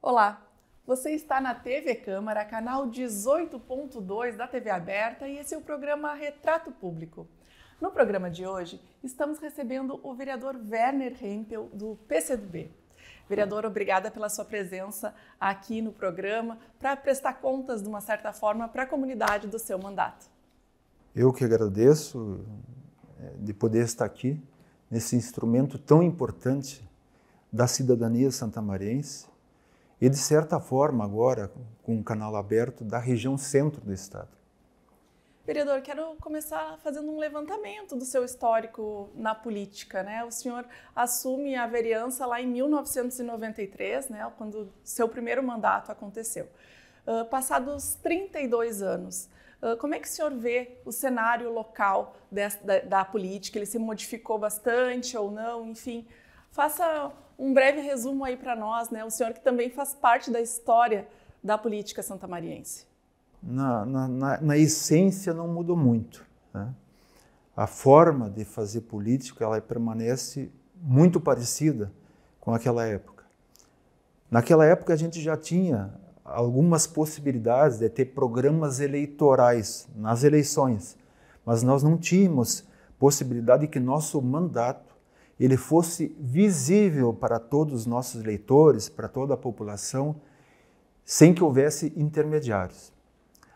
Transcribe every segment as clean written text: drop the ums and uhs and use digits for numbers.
Olá, você está na TV Câmara, canal 18.2 da TV Aberta, e esse é o programa Retrato Público. No programa de hoje, estamos recebendo o vereador Werner Hempel, do PCdoB. Vereador, obrigada pela sua presença aqui no programa para prestar contas, de uma certa forma, para a comunidade do seu mandato. Eu que agradeço de poder estar aqui, nesse instrumento tão importante da cidadania santamariense e, de certa forma, agora, com o canal aberto, da região centro do estado. Vereador, quero começar fazendo um levantamento do seu histórico na política, né? O senhor assume a vereança lá em 1993, né? Quando seu primeiro mandato aconteceu. Passados 32 anos, como é que o senhor vê o cenário local da política? Ele se modificou bastante ou não? Enfim, faça um breve resumo aí para nós, né? O senhor que também faz parte da história da política santamariense. Na essência não mudou muito, né? A forma de fazer política ela permanece muito parecida com aquela época. Naquela época a gente já tinha algumas possibilidades de ter programas eleitorais nas eleições, mas nós não tínhamos possibilidade de que nosso mandato ele fosse visível para todos os nossos eleitores, para toda a população, sem que houvesse intermediários.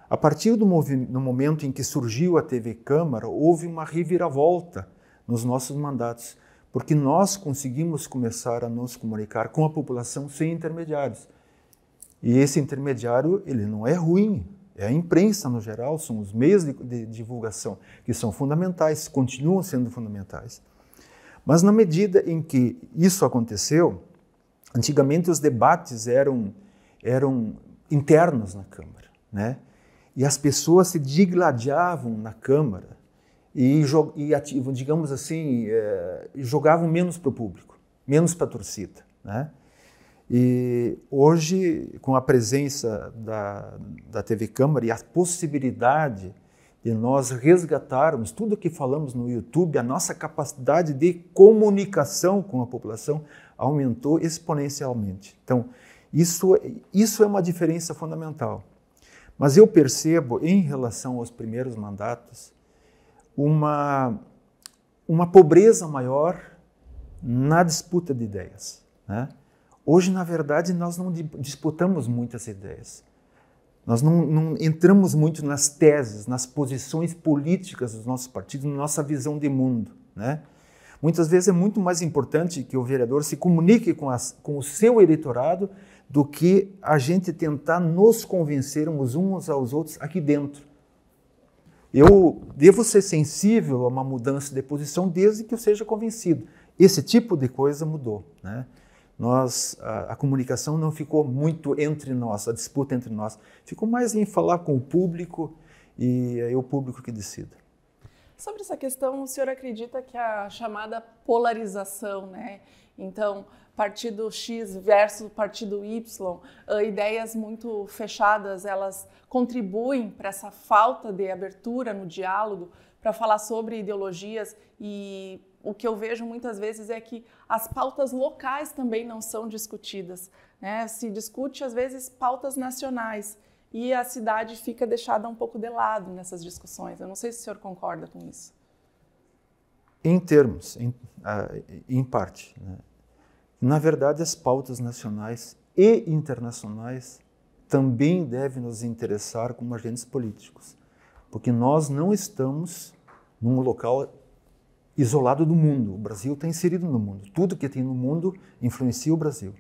A partir do momento em que surgiu a TV Câmara, houve uma reviravolta nos nossos mandatos, porque nós conseguimos começar a nos comunicar com a população sem intermediários. E esse intermediário, ele não é ruim, é a imprensa no geral, são os meios de divulgação que são fundamentais, continuam sendo fundamentais. Mas na medida em que isso aconteceu, antigamente os debates eram internos na Câmara, né? E as pessoas se digladiavam na Câmara e digamos assim, jogavam menos para o público, menos para a torcida, né? E hoje, com a presença da TV Câmara e a possibilidade de nós resgatarmos tudo o que falamos no YouTube, a nossa capacidade de comunicação com a população aumentou exponencialmente. Então, isso é uma diferença fundamental. Mas eu percebo, em relação aos primeiros mandatos, uma pobreza maior na disputa de ideias, né? Hoje, na verdade, nós não disputamos muitas ideias. Nós não entramos muito nas teses, nas posições políticas dos nossos partidos, na nossa visão de mundo, né? Muitas vezes é muito mais importante que o vereador se comunique com o seu eleitorado do que a gente tentar nos convencermos uns aos outros aqui dentro. Eu devo ser sensível a uma mudança de posição desde que eu seja convencido. Esse tipo de coisa mudou, né? A comunicação não ficou muito entre nós, a disputa entre nós. Ficou mais em falar com o público e é o público que decide. Sobre essa questão, o senhor acredita que a chamada polarização, né? Então, partido X versus partido Y, ideias muito fechadas, elas contribuem para essa falta de abertura no diálogo, para falar sobre ideologias, e o que eu vejo muitas vezes é que as pautas locais também não são discutidas, né? Se discute, às vezes, pautas nacionais e a cidade fica deixada um pouco de lado nessas discussões. Eu não sei se o senhor concorda com isso. Em termos, em parte, né? Na verdade, as pautas nacionais e internacionais também devem nos interessar como agentes políticos, porque nós não estamos num local isolado do mundo. O Brasil está inserido no mundo. Tudo que tem no mundo influencia o Brasil.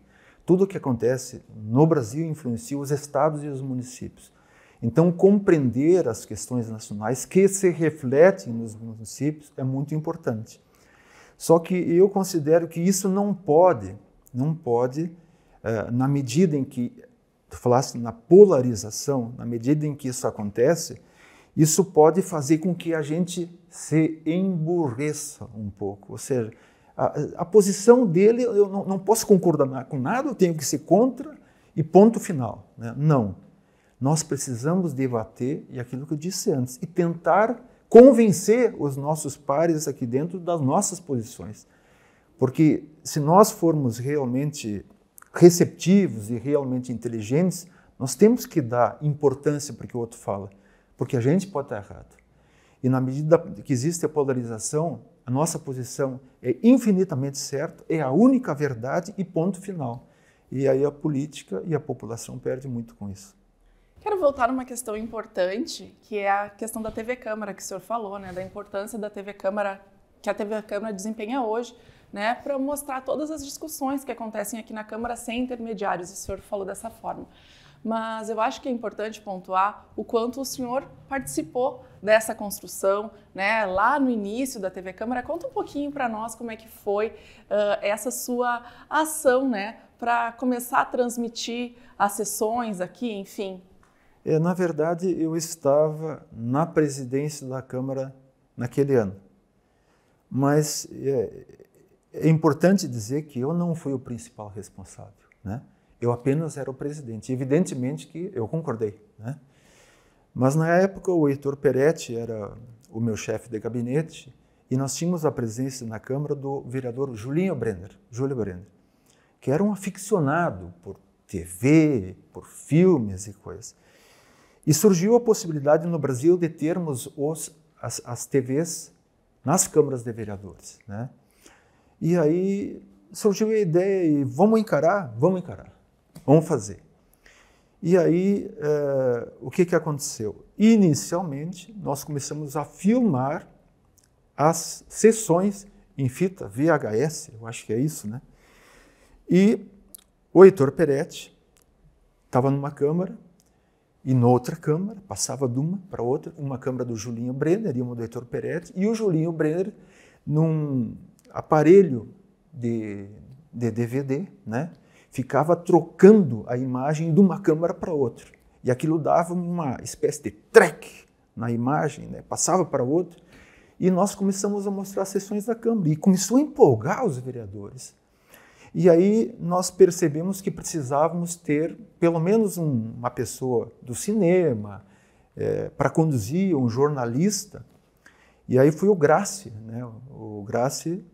Tudo que acontece no Brasil influencia os estados e os municípios. Então, compreender as questões nacionais que se refletem nos municípios é muito importante. Só que eu considero que isso não pode, na medida em que, tu falaste na polarização, na medida em que isso acontece, isso pode fazer com que a gente se emburreça um pouco. Ou seja, a posição dele, eu não posso concordar com nada, eu tenho que ser contra e ponto final, né? Não. Nós precisamos debater, e aquilo que eu disse antes, e tentar convencer os nossos pares aqui dentro das nossas posições. Porque se nós formos realmente receptivos e realmente inteligentes, nós temos que dar importância para o que o outro fala, porque a gente pode estar errado. E na medida que existe a polarização, a nossa posição é infinitamente certa, é a única verdade e ponto final. E aí a política e a população perdem muito com isso. Quero voltar a uma questão importante, que é a questão da TV Câmara, que o senhor falou, né, da importância da TV Câmara, que a TV Câmara desempenha hoje, né, para mostrar todas as discussões que acontecem aqui na Câmara sem intermediários, e o senhor falou dessa forma. Mas eu acho que é importante pontuar o quanto o senhor participou dessa construção, né, lá no início da TV Câmara. Conta um pouquinho para nós como é que foi essa sua ação, né, para começar a transmitir as sessões aqui, enfim. Na verdade, eu estava na presidência da Câmara naquele ano. Mas é importante dizer que eu não fui o principal responsável, né? Eu apenas era o presidente. Evidentemente que eu concordei, né? Mas na época o Heitor Peretti era o meu chefe de gabinete e nós tínhamos a presença na Câmara do vereador Júlio Brenner, que era um aficionado por TV, por filmes e coisas. E surgiu a possibilidade no Brasil de termos as TVs nas câmaras de vereadores, né? E aí surgiu a ideia, e vamos encarar, vamos fazer. E aí, o que aconteceu? Inicialmente, nós começamos a filmar as sessões em fita VHS, eu acho que é isso, né? E o Heitor Peretti estava numa câmara, e noutra câmara, passava de uma para outra, uma câmara do Julinho Brenner e uma do Heitor Peretti, e o Julinho Brenner num aparelho de DVD, né, ficava trocando a imagem de uma câmara para outra. E aquilo dava uma espécie de track na imagem, né, passava para outra, e nós começamos a mostrar as sessões da Câmara, e começou a empolgar os vereadores. E aí nós percebemos que precisávamos ter pelo menos uma pessoa do cinema para conduzir, um jornalista. E aí foi o Grassi, né? O Grassi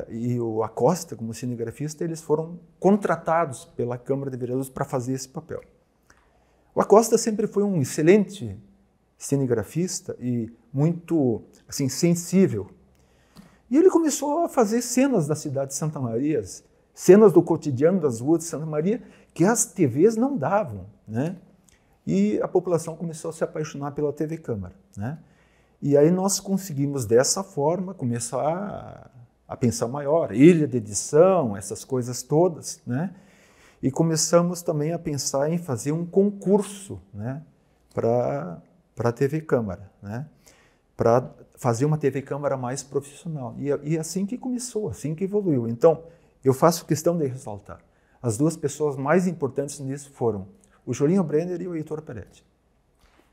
e o Acosta, como cinegrafista, eles foram contratados pela Câmara de Vereadores para fazer esse papel. O Acosta sempre foi um excelente cinegrafista e muito assim, sensível. E ele começou a fazer cenas da cidade de Santa Maria, cenas do cotidiano das ruas de Santa Maria, que as TVs não davam, né? E a população começou a se apaixonar pela TV Câmara, né? E aí nós conseguimos, dessa forma, começar a pensar maior, ilha de edição, essas coisas todas, né? E começamos também a pensar em fazer um concurso, né, para a TV Câmara, né? Para fazer uma TV Câmara mais profissional. E assim que começou, assim que evoluiu. Então, eu faço questão de ressaltar. As duas pessoas mais importantes nisso foram o Julinho Brenner e o Heitor Peretti.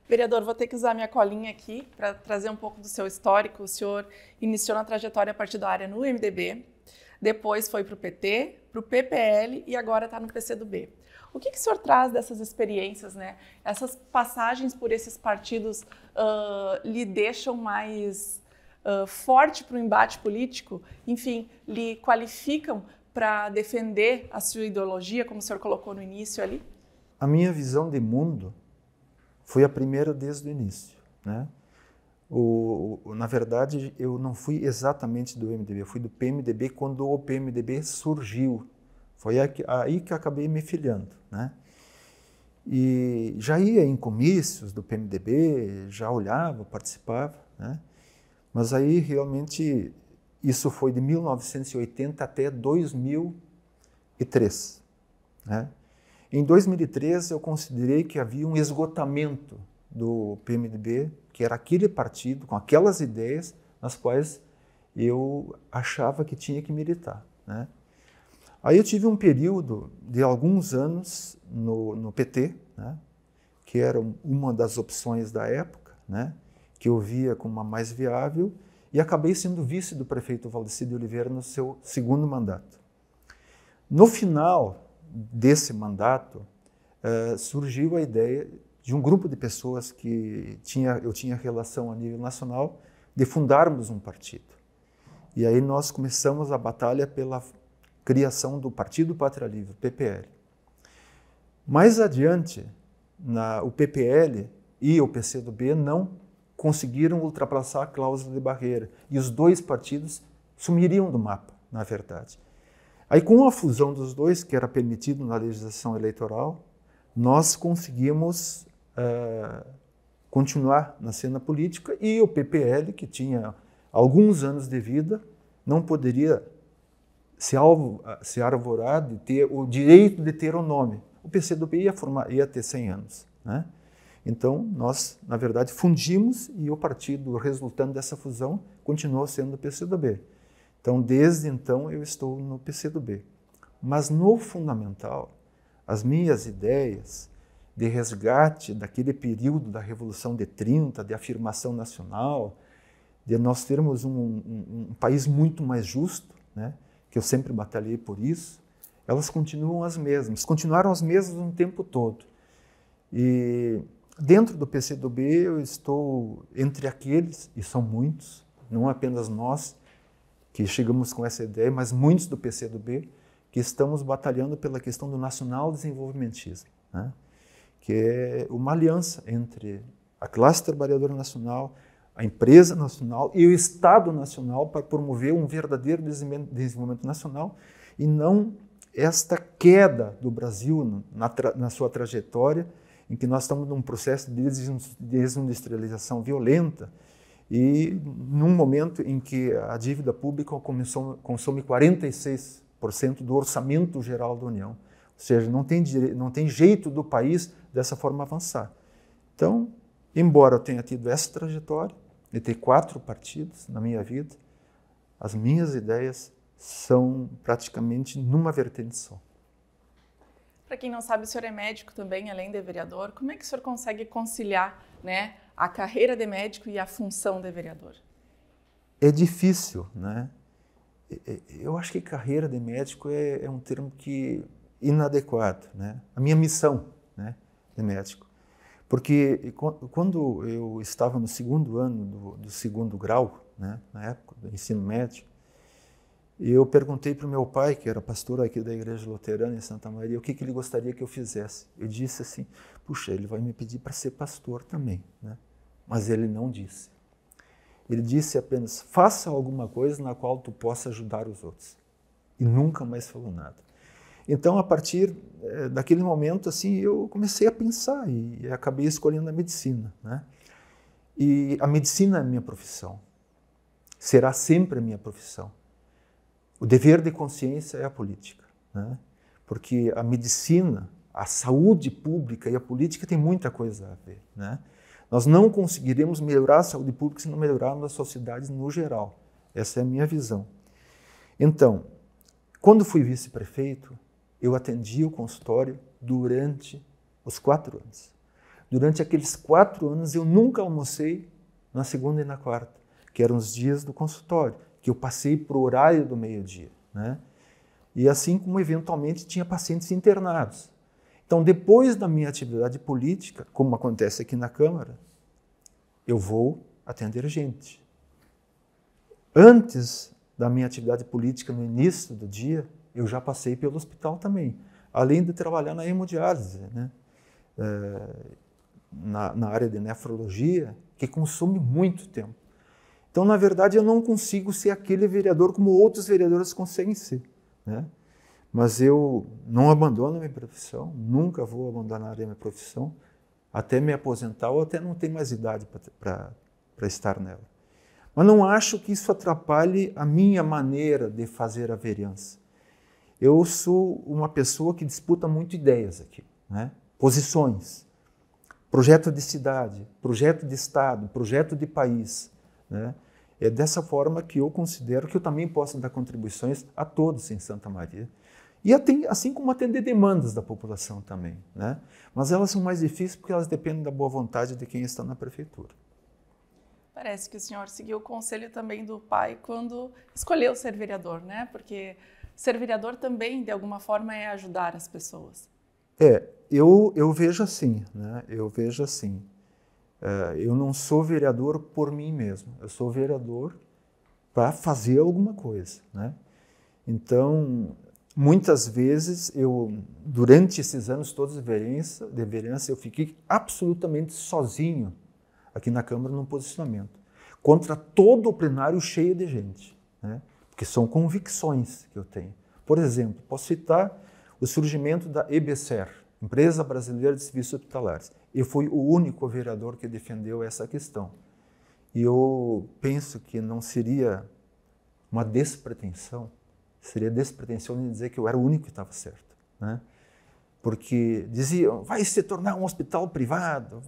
Vereador, vou ter que usar minha colinha aqui para trazer um pouco do seu histórico. O senhor iniciou na trajetória partidária no MDB, depois foi para o PT, para o PPL e agora está no PCdoB. O que o senhor traz dessas experiências, né? Essas passagens por esses partidos lhe deixam mais forte para o embate político? Enfim, lhe qualificam para defender a sua ideologia, como o senhor colocou no início ali? A minha visão de mundo foi a primeira desde o início, né? Na verdade, eu não fui exatamente do MDB, eu fui do PMDB quando o PMDB surgiu. Foi aí que acabei me filiando, né? E já ia em comícios do PMDB, já olhava, participava, né? Mas aí realmente isso foi de 1980 até 2003, né? Em 2003 eu considerei que havia um esgotamento do PMDB, que era aquele partido com aquelas ideias nas quais eu achava que tinha que militar, né? Aí eu tive um período de alguns anos no PT, né, que era uma das opções da época, né, que eu via como a mais viável, e acabei sendo vice do prefeito Valdeci de Oliveira no seu segundo mandato. No final desse mandato, surgiu a ideia de um grupo de pessoas que eu tinha relação a nível nacional, de fundarmos um partido. E aí nós começamos a batalha pela criação do Partido Pátria Livre, PPL. Mais adiante, o PPL e o PCdoB não conseguiram ultrapassar a cláusula de barreira e os dois partidos sumiriam do mapa, na verdade. Aí, com a fusão dos dois, que era permitido na legislação eleitoral, nós conseguimos continuar na cena política e o PPL, que tinha alguns anos de vida, não poderia se arvorar de ter o direito de ter o nome. O PCdoB ia ter 100 anos, né? Então, nós, na verdade, fundimos e o partido resultante dessa fusão continuou sendo o PCdoB. Então, desde então, eu estou no PCdoB. Mas, no fundamental, as minhas ideias de resgate daquele período da Revolução de 30, de afirmação nacional, de nós termos um país muito mais justo, né, que eu sempre batalhei por isso, elas continuam as mesmas, continuaram as mesmas o tempo todo. E dentro do PCdoB eu estou entre aqueles, e são muitos, não apenas nós que chegamos com essa ideia, mas muitos do PCdoB que estamos batalhando pela questão do nacional desenvolvimentismo, né? Que é uma aliança entre a classe trabalhadora nacional, a empresa nacional e o Estado nacional para promover um verdadeiro desenvolvimento nacional e não esta queda do Brasil na sua trajetória, em que nós estamos num processo de desindustrialização violenta e num momento em que a dívida pública consome 46% do orçamento geral da União. Ou seja, não tem jeito do país dessa forma avançar. Então, embora eu tenha tido essa trajetória, de ter 4 partidos na minha vida, as minhas ideias são praticamente numa vertente só. Para quem não sabe, o senhor é médico também, além de vereador. Como é que o senhor consegue conciliar, né, a carreira de médico e a função de vereador? É difícil, né? Eu acho que carreira de médico é um termo inadequado, né? A minha missão, né, de médico. Porque quando eu estava no segundo ano do segundo grau, né, na época do ensino médio, eu perguntei para o meu pai, que era pastor aqui da Igreja Luterana em Santa Maria, o que ele gostaria que eu fizesse. Eu disse assim, puxa, ele vai me pedir para ser pastor também, né? Mas ele não disse. Ele disse apenas, faça alguma coisa na qual tu possa ajudar os outros. E nunca mais falou nada. Então, a partir daquele momento, assim, eu comecei a pensar e acabei escolhendo a medicina, né? E a medicina é a minha profissão. Será sempre a minha profissão. O dever de consciência é a política, né? Porque a medicina, a saúde pública e a política tem muita coisa a ver, né? Nós não conseguiremos melhorar a saúde pública se não melhorarmos as sociedades no geral. Essa é a minha visão. Então, quando fui vice-prefeito, eu atendi o consultório durante os 4 anos. Durante aqueles 4 anos, eu nunca almocei na segunda e na quarta, que eram os dias do consultório, que eu passei para o horário do meio-dia, né? E assim como, eventualmente, tinha pacientes internados. Então, depois da minha atividade política, como acontece aqui na Câmara, eu vou atender gente. Antes da minha atividade política, no início do dia, eu já passei pelo hospital também, além de trabalhar na hemodiálise, né? Na área de nefrologia, que consome muito tempo. Então, na verdade, eu não consigo ser aquele vereador como outros vereadores conseguem ser, né? Mas eu não abandono a minha profissão, nunca vou abandonar a minha profissão, até me aposentar ou até não ter mais idade para estar nela. Mas não acho que isso atrapalhe a minha maneira de fazer a vereança. Eu sou uma pessoa que disputa muito ideias aqui, né? Posições, projeto de cidade, projeto de estado, projeto de país, né? É dessa forma que eu considero que eu também posso dar contribuições a todos em Santa Maria. E assim como atender demandas da população também, né? Mas elas são mais difíceis porque elas dependem da boa vontade de quem está na prefeitura. Parece que o senhor seguiu o conselho também do pai quando escolheu ser vereador, né? Porque ser vereador também, de alguma forma, é ajudar as pessoas. Eu vejo assim, né? Eu vejo assim. Eu não sou vereador por mim mesmo. Eu sou vereador para fazer alguma coisa, né? Então, muitas vezes, durante esses anos todos de vereança, eu fiquei absolutamente sozinho aqui na Câmara num posicionamento, contra todo o plenário cheio de gente, né? Porque são convicções que eu tenho. Por exemplo, posso citar o surgimento da EBSER, Empresa Brasileira de Serviços Hospitalares. Eu fui o único vereador que defendeu essa questão. E eu penso que não seria uma despretensão, seria despretensão de dizer que eu era o único que estava certo, né? Porque diziam, vai se tornar um hospital privado,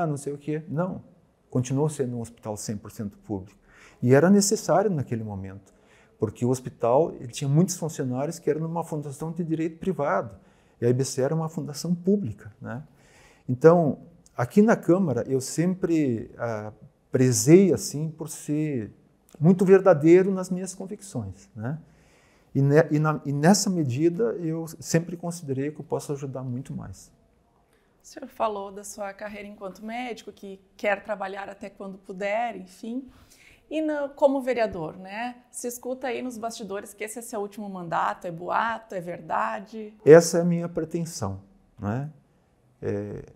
não sei o quê. Não, continuou sendo um hospital 100% público. E era necessário naquele momento, porque o hospital ele tinha muitos funcionários que eram numa fundação de direito privado, e a IBC era uma fundação pública, né? Então, aqui na Câmara, eu sempre prezei assim, por ser muito verdadeiro nas minhas convicções, né? E nessa medida, eu sempre considerei que eu posso ajudar muito mais. O senhor falou da sua carreira enquanto médico, que quer trabalhar até quando puder, enfim. E como vereador, né? Se escuta aí nos bastidores que esse é seu último mandato, é boato, é verdade? Essa é a minha pretensão, né?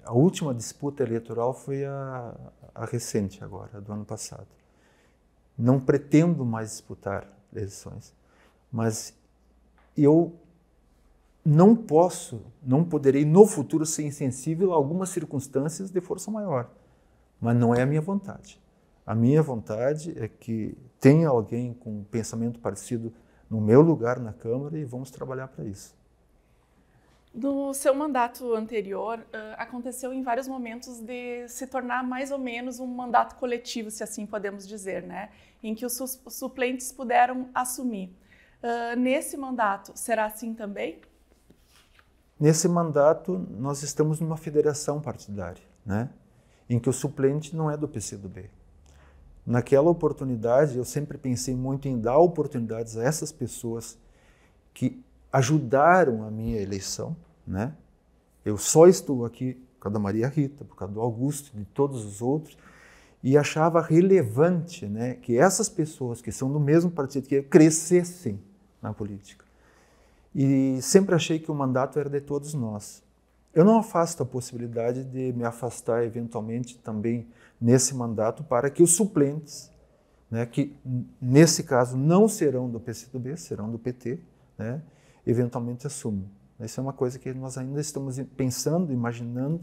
A última disputa eleitoral foi a recente agora, do ano passado. Não pretendo mais disputar eleições, mas eu não poderei no futuro ser insensível a algumas circunstâncias de força maior, mas não é a minha vontade. A minha vontade é que tenha alguém com um pensamento parecido no meu lugar na Câmara e vamos trabalhar para isso. No seu mandato anterior, aconteceu em vários momentos de se tornar mais ou menos um mandato coletivo, se assim podemos dizer, né? Em que os suplentes puderam assumir. Nesse mandato, será assim também? Nesse mandato, nós estamos numa federação partidária, né? Em que o suplente não é do PCdoB. Naquela oportunidade, eu sempre pensei muito em dar oportunidades a essas pessoas que ajudaram a minha eleição, né? Eu só estou aqui por causa da Maria Rita, por causa do Augusto e de todos os outros, e achava relevante, né, que essas pessoas que são do mesmo partido que eu crescessem na política. E sempre achei que o mandato era de todos nós. Eu não afasto a possibilidade de me afastar eventualmente também nesse mandato para que os suplentes, né, que nesse caso não serão do PCdoB, serão do PT, né, eventualmente assumam. Isso é uma coisa que nós ainda estamos pensando, imaginando,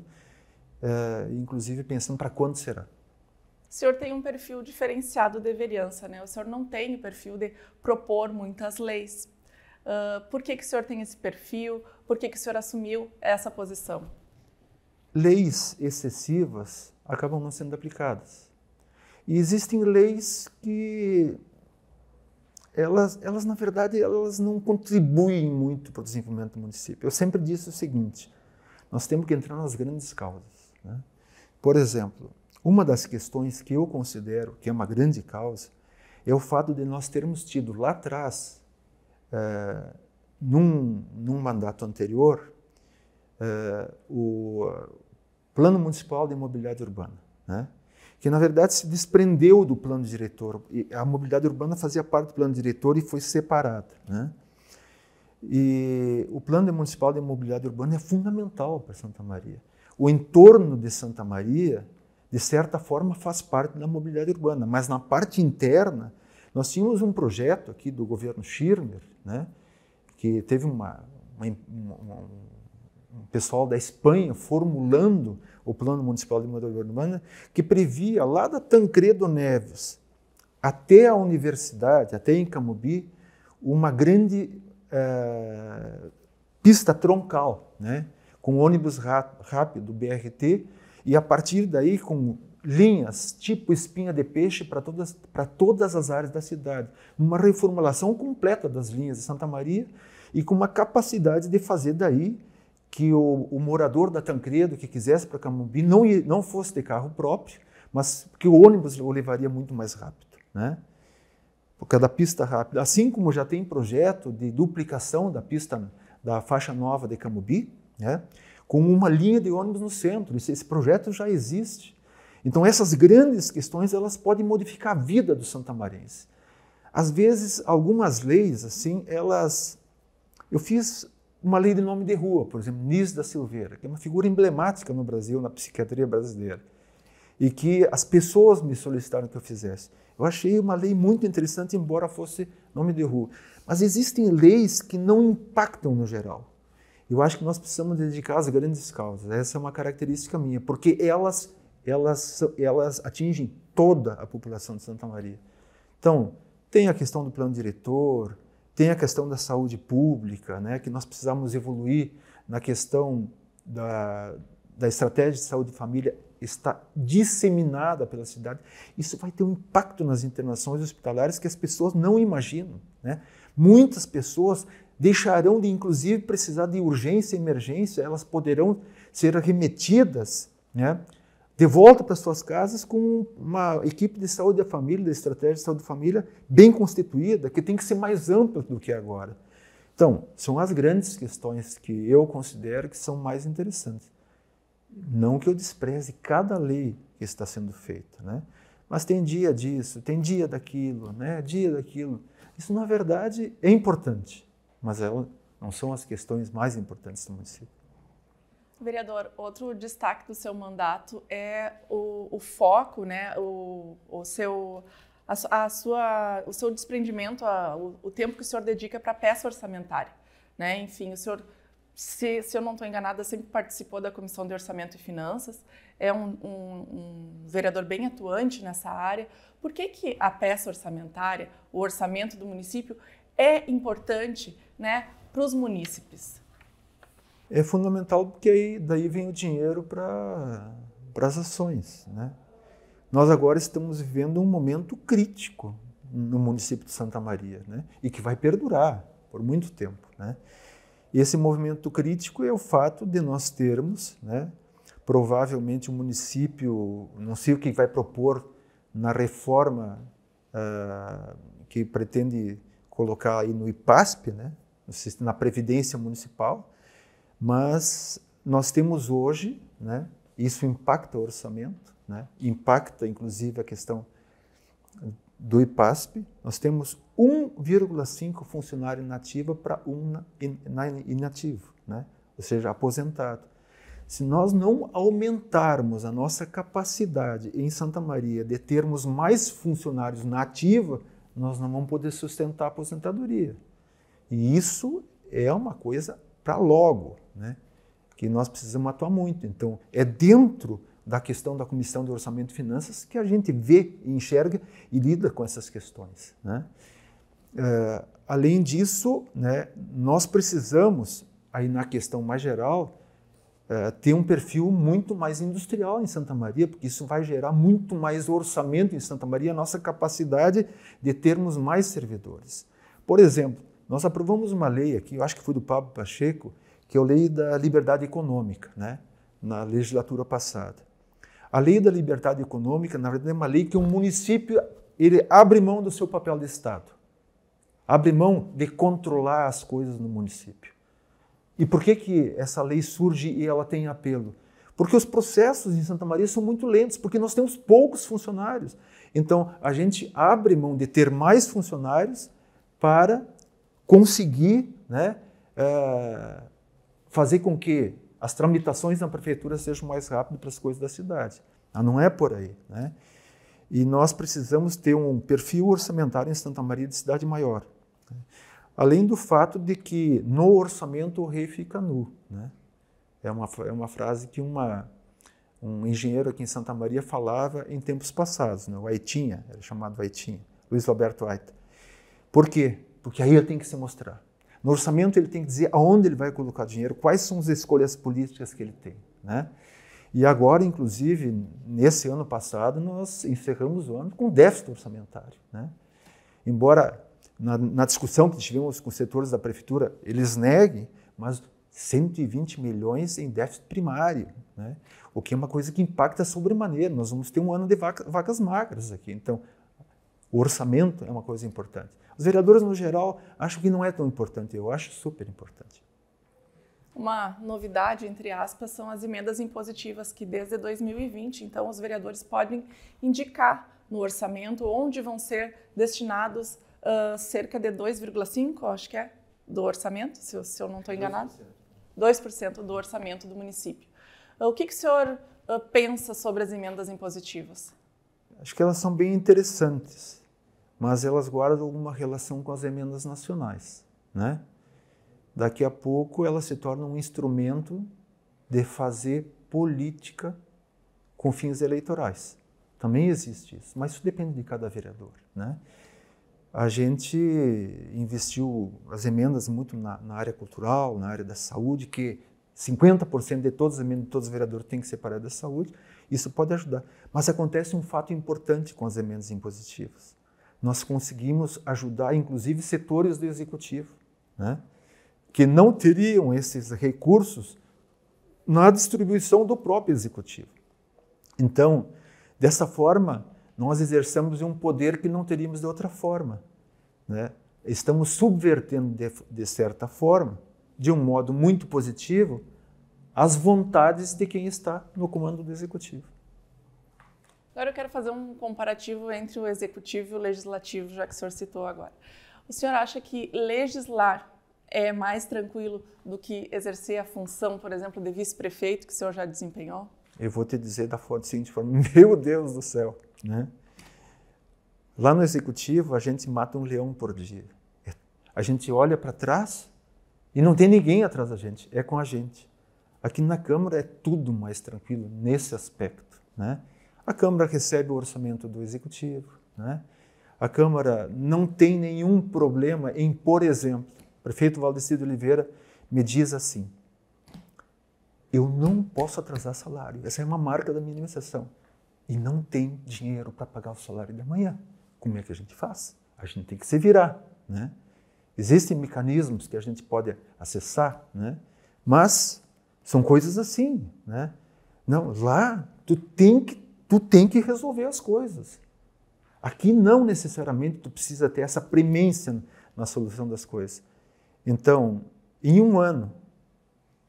inclusive pensando para quando será. O senhor tem um perfil diferenciado de vereança, né? O senhor não tem o perfil de propor muitas leis. Por que o senhor tem esse perfil? Por que o senhor assumiu essa posição? Leis excessivas acabam não sendo aplicadas. E existem leis que elas na verdade, elas não contribuem muito para o desenvolvimento do município. Eu sempre disse o seguinte, nós temos que entrar nas grandes causas, né? Por exemplo, uma das questões que eu considero que é uma grande causa é o fato de nós termos tido lá atrás, num mandato anterior, o Plano Municipal de Mobilidade Urbana, né? Que na verdade se desprendeu do plano diretor. A mobilidade urbana fazia parte do plano diretor e foi separada, né? E o plano municipal de mobilidade urbana é fundamental para Santa Maria. O entorno de Santa Maria, de certa forma, faz parte da mobilidade urbana, mas na parte interna, nós tínhamos um projeto aqui do governo Schirmer, né, que teve um pessoal da Espanha formulando o Plano Municipal de Mobilidade Urbana, que previa lá da Tancredo Neves até a universidade, até em Camobi, uma grande pista troncal, né, com ônibus rápido, BRT, e a partir daí com linhas tipo espinha de peixe para todas as áreas da cidade. Uma reformulação completa das linhas de Santa Maria e com uma capacidade de fazer daí que o morador da Tancredo que quisesse para Camobi não fosse de carro próprio, mas que o ônibus o levaria muito mais rápido, né? Por causa da pista rápida. Assim como já tem projeto de duplicação da pista da faixa nova de Camobi, né? Com uma linha de ônibus no centro. Esse projeto já existe. Então essas grandes questões elas podem modificar a vida do santamarense. Às vezes algumas leis assim elas Eu fiz uma lei de nome de rua, por exemplo, Nis da Silveira, que é uma figura emblemática no Brasil, na psiquiatria brasileira, e que as pessoas me solicitaram que eu fizesse. Eu achei uma lei muito interessante, embora fosse nome de rua. Mas existem leis que não impactam no geral. Eu acho que nós precisamos dedicar às grandes causas. Essa é uma característica minha, porque elas atingem toda a população de Santa Maria. Então, tem a questão do plano diretor, tem a questão da saúde pública, né, que nós precisamos evoluir na questão da estratégia de saúde de família, está disseminada pela cidade. Isso vai ter um impacto nas internações hospitalares que as pessoas não imaginam, né? Muitas pessoas deixarão de, inclusive, precisar de urgência e emergência, elas poderão ser remetidas, né, de volta para suas casas com uma equipe de saúde da família, da estratégia de saúde da família bem constituída, que tem que ser mais ampla do que é agora. Então, são as grandes questões que eu considero que são mais interessantes. Não que eu despreze cada lei que está sendo feita, né? Mas tem dia disso, tem dia daquilo, né? Dia daquilo. Isso, na verdade, é importante, mas elas não são as questões mais importantes do município. Vereador, outro destaque do seu mandato é o foco, né? O seu desprendimento, o tempo que o senhor dedica para a peça orçamentária, né? Enfim, o senhor, se eu não estou enganada, sempre participou da Comissão de Orçamento e Finanças, é um vereador bem atuante nessa área. Por que a peça orçamentária, o orçamento do município, é importante, né, para os munícipes? É fundamental porque daí vem o dinheiro para as ações, né? Nós agora estamos vivendo um momento crítico no município de Santa Maria, né? E que vai perdurar por muito tempo, né? E esse movimento crítico é o fato de nós termos, né, provavelmente um município, não sei o que vai propor na reforma que pretende colocar aí no IPASP, né, na Previdência Municipal, mas nós temos hoje, né, isso impacta o orçamento, né, impacta inclusive a questão do IPASP, nós temos 1,5 funcionário nativo para inativo, né, ou seja, aposentado. Se nós não aumentarmos a nossa capacidade em Santa Maria de termos mais funcionários na ativa, nós não vamos poder sustentar a aposentadoria. E isso é uma coisa para logo, né? Que nós precisamos atuar muito. Então, é dentro da questão da Comissão de Orçamento e Finanças que a gente vê, enxerga e lida com essas questões, né? Além disso, né, nós precisamos, aí na questão mais geral, ter um perfil muito mais industrial em Santa Maria, porque isso vai gerar muito mais orçamento em Santa Maria, a nossa capacidade de termos mais servidores. Por exemplo, nós aprovamos uma lei aqui, eu acho que foi do Pablo Pacheco, que é a Lei da Liberdade Econômica, né, na legislatura passada. A Lei da Liberdade Econômica, na verdade, é uma lei que um município ele abre mão do seu papel de Estado, abre mão de controlar as coisas no município. E por que essa lei surge e ela tem apelo? Porque os processos em Santa Maria são muito lentos, porque nós temos poucos funcionários. Então, a gente abre mão de ter mais funcionários para conseguir, né, fazer com que as tramitações na prefeitura sejam mais rápidas para as coisas da cidade. Mas não é por aí, né? E nós precisamos ter um perfil orçamentário em Santa Maria de cidade maior. Além do fato de que no orçamento o rei fica nu, né? É uma frase que um engenheiro aqui em Santa Maria falava em tempos passados, né? O Aitinha, era chamado Aitinha, Luiz Alberto Aita. Por quê? Porque aí ele tem que se mostrar. No orçamento ele tem que dizer aonde ele vai colocar dinheiro, quais são as escolhas políticas que ele tem, né? E agora, inclusive, nesse ano passado, nós encerramos o ano com déficit orçamentário, né? Embora na discussão que tivemos com os setores da prefeitura, eles neguem, mas 120 milhões em déficit primário, né? O que é uma coisa que impacta sobremaneira. Nós vamos ter um ano de vacas magras aqui. Então, o orçamento é uma coisa importante. Os vereadores, no geral, acham que não é tão importante. Eu acho super importante. Uma novidade, entre aspas, são as emendas impositivas que desde 2020, então, os vereadores podem indicar no orçamento onde vão ser destinados cerca de 2,5, acho que é? do orçamento, se eu não estou enganado? 2% do orçamento do município. O que o senhor pensa sobre as emendas impositivas? Acho que elas são bem interessantes, mas elas guardam alguma relação com as emendas nacionais, né? Daqui a pouco elas se tornam um instrumento de fazer política com fins eleitorais. Também existe isso, mas isso depende de cada vereador, né? A gente investiu as emendas muito na área cultural, na área da saúde, que 50% de todas as emendas de todos os vereadores têm que ser para a área da saúde. Isso pode ajudar. Mas acontece um fato importante com as emendas impositivas. Nós conseguimos ajudar, inclusive, setores do executivo, né, que não teriam esses recursos na distribuição do próprio executivo. Então, dessa forma, nós exercemos um poder que não teríamos de outra forma, né? Estamos subvertendo, de certa forma, de um modo muito positivo, as vontades de quem está no comando do executivo. Agora eu quero fazer um comparativo entre o executivo e o legislativo, já que o senhor citou agora. O senhor acha que legislar é mais tranquilo do que exercer a função, por exemplo, de vice-prefeito, que o senhor já desempenhou? Eu vou te dizer da seguinte forma, meu Deus do céu, né? Lá no executivo, a gente mata um leão por dia. A gente olha para trás e não tem ninguém atrás da gente, é com a gente. Aqui na Câmara é tudo mais tranquilo nesse aspecto, né? A Câmara recebe o orçamento do Executivo, né? A Câmara não tem nenhum problema em, por exemplo, o prefeito Valdeci de Oliveira me diz assim, eu não posso atrasar salário, essa é uma marca da minha administração, e não tem dinheiro para pagar o salário da manhã. Como é que a gente faz? A gente tem que se virar, né? Existem mecanismos que a gente pode acessar, né? Mas são coisas assim, né? Não, lá tu tem que resolver as coisas. Aqui não necessariamente tu precisa ter essa premência na solução das coisas. Então, em um ano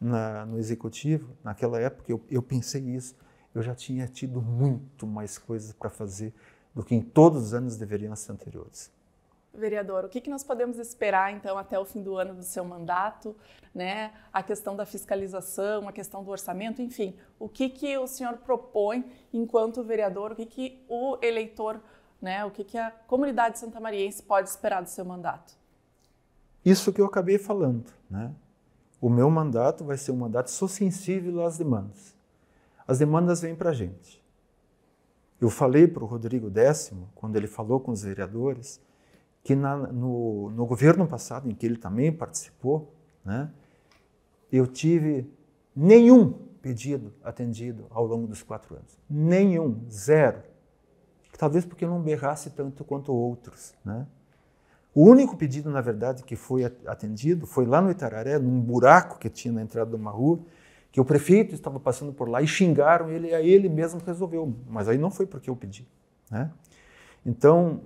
no executivo, naquela época eu pensei isso, eu já tinha tido muito mais coisas para fazer do que em todos os anos deveriam ser anteriores. Vereador, o que nós podemos esperar, então, até o fim do ano do seu mandato, né? A questão da fiscalização, a questão do orçamento, enfim, o que o senhor propõe enquanto vereador, o que o eleitor, né? O que a comunidade santamariense pode esperar do seu mandato? Isso que eu acabei falando, né? O meu mandato vai ser um mandato sou sensível às demandas. As demandas vêm para a gente. Eu falei para o Rodrigo Décimo, quando ele falou com os vereadores, que no governo passado, em que ele também participou, né, eu tive nenhum pedido atendido ao longo dos 4 anos. Nenhum, zero. Talvez porque eu não berrasse tanto quanto outros, né? O único pedido, na verdade, que foi atendido foi lá no Itararé, num buraco que tinha na entrada de uma rua, que o prefeito estava passando por lá e xingaram ele, e aí ele mesmo resolveu. Mas aí não foi porque eu pedi, né? Então,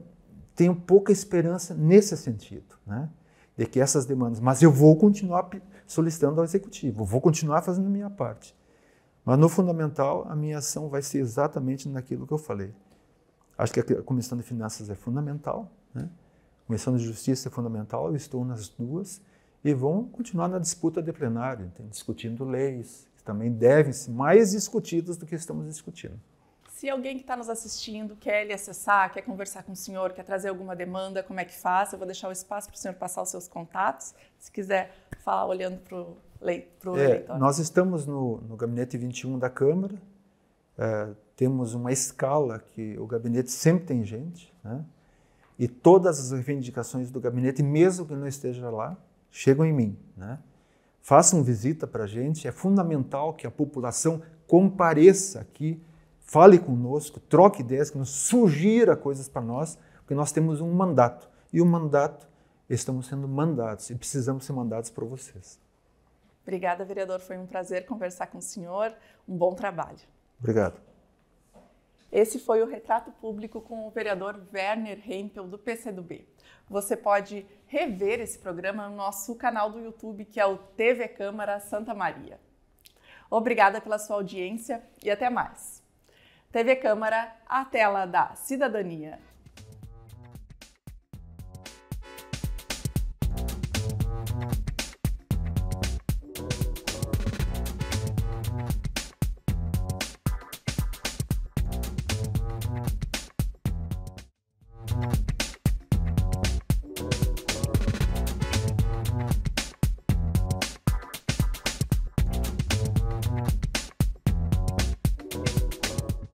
tenho pouca esperança nesse sentido, né? De que essas demandas... Mas eu vou continuar solicitando ao Executivo, vou continuar fazendo a minha parte. Mas, no fundamental, a minha ação vai ser exatamente naquilo que eu falei. Acho que a Comissão de Finanças é fundamental, né? A Comissão de Justiça é fundamental, eu estou nas duas, e vão continuar na disputa de plenário, discutindo leis, que também devem ser mais discutidas do que estamos discutindo. Se alguém que está nos assistindo quer lhe acessar, quer conversar com o senhor, quer trazer alguma demanda, como é que faz? Eu vou deixar o espaço para o senhor passar os seus contatos, se quiser falar olhando para o eleitor. Nós estamos no Gabinete 21 da Câmara, temos uma escala que o gabinete sempre tem gente, né? E todas as reivindicações do gabinete, mesmo que não esteja lá, chegam em mim, né? Façam visita para a gente, é fundamental que a população compareça aqui, fale conosco, troque ideias, que nos sugira coisas para nós, porque nós temos um mandato. E o mandato, estamos sendo mandados e precisamos ser mandados por vocês. Obrigada, vereador. Foi um prazer conversar com o senhor. Um bom trabalho. Obrigado. Esse foi o Retrato Público com o vereador Werner Hempel, do PCdoB. Você pode rever esse programa no nosso canal do YouTube, que é o TV Câmara Santa Maria. Obrigada pela sua audiência e até mais. TV Câmara, a tela da cidadania.